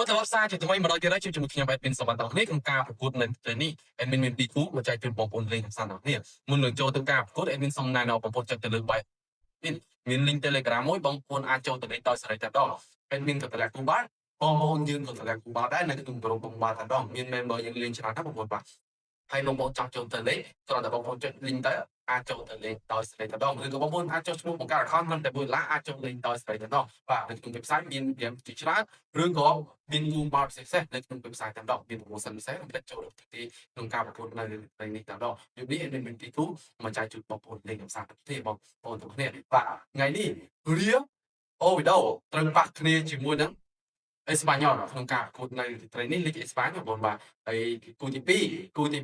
Ủa tao xa thì tụi mày mà nói cái đấy chứ chúng mình admin xong tao này con ca của nên tới ní admin mình bị cú mà chạy từ bóng bóng lên sang đó nè muốn lựa chọn từ ca của admin xong này nó bóng bóng chạy từ lưng bay mình link telegram mỗi bóng bóng ăn châu từ đấy tao sẽ tại đó admin từ lại cú bát bóng bóng dương từ lại cú bát đấy này cái tụi bóng bóng tại đó mình member những link cho nó bóng bóng bát hay bóng bóng trong châu từ đấy còn là bóng bóng chạy link tới a châu từ đấy tao sẽ tại đó người có bóng bóng a châu chúng một cái account mình tại buổi lá a châu link tao sẽ tại đó và cái tụi website mình điểm chỉ cho nó រឿងក៏មានគូបោផ្សេងៗនៅក្នុង website តែម្ដងមានប្រមូលសិនពិសេសមិនអាចចូលទៅក្នុងការប្រកួតនៅในនេះតែម្ដងយុគនេះមានទីទូមកចែកជូនបងប្អូនលេងកំសាន្តប្រទេសបងប្អូនទាំងគ្នាបាទថ្ងៃនេះរៀអូវីដូត្រូវបាក់គ្នាជាមួយនឹងអេស្ប៉ាញ៉ុលក្នុងការប្រកួតនៅត្រីនេះលីកអេស្ប៉ាញបងប្អូនបាទហើយគូទី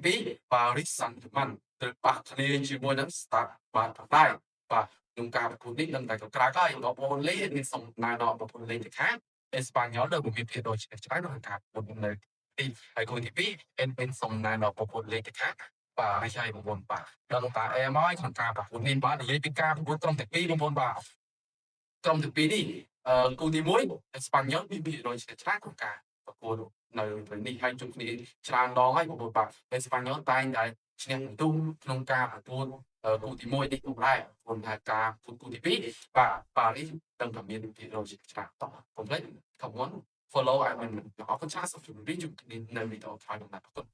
2ប៉ារីសសាន់ហ្ទឺម៉ាន់ត្រូវបាក់គ្នាជាមួយនឹង Stade បាទតែបាទក្នុងការប្រកួតនេះនឹងតែក្រៅហើយបងប្អូនលេងមានសំណាងដល់បងប្អូនលេងទៅខាង អេស្ប៉ាញ៉ុលនៅមានភាពដូចច្រើនក្នុងការប្រកួតនៅទីហើយគូទី2មានសំណាងដល់ប្រកួតលេខទៅខាងបាទហើយបងប្អូនបាទដល់តាអែមហើយក្នុងការប្រកួតនេះបាទនិយាយពីការប្រកួតក្រុមទី2បងប្អូនបាទក្រុមទី2នេះគូទី1អេស្ប៉ាញ៉ុលមានភាពដូចច្រើនក្នុងការប្រកួតនៅពេលនេះហើយជួបគ្នាច្រើនដងហើយបងប្អូនបាទអេស្ប៉ាញ៉ុលតែងតែឈ្នះបន្ទូក្នុងការប្រកួតគូទី1នេះcũngដែរខ្ញុំថាការគូទី2បាទប៉ារីសដឹងតែមានភាគរយច្រើនតោះកុំភ្លេច Come on follow ឲ្យមិនអរគុណច្រើនសូមជម្រាបលាជួបគ្នានៅវីដេអូក្រោយបន្តប្រកួត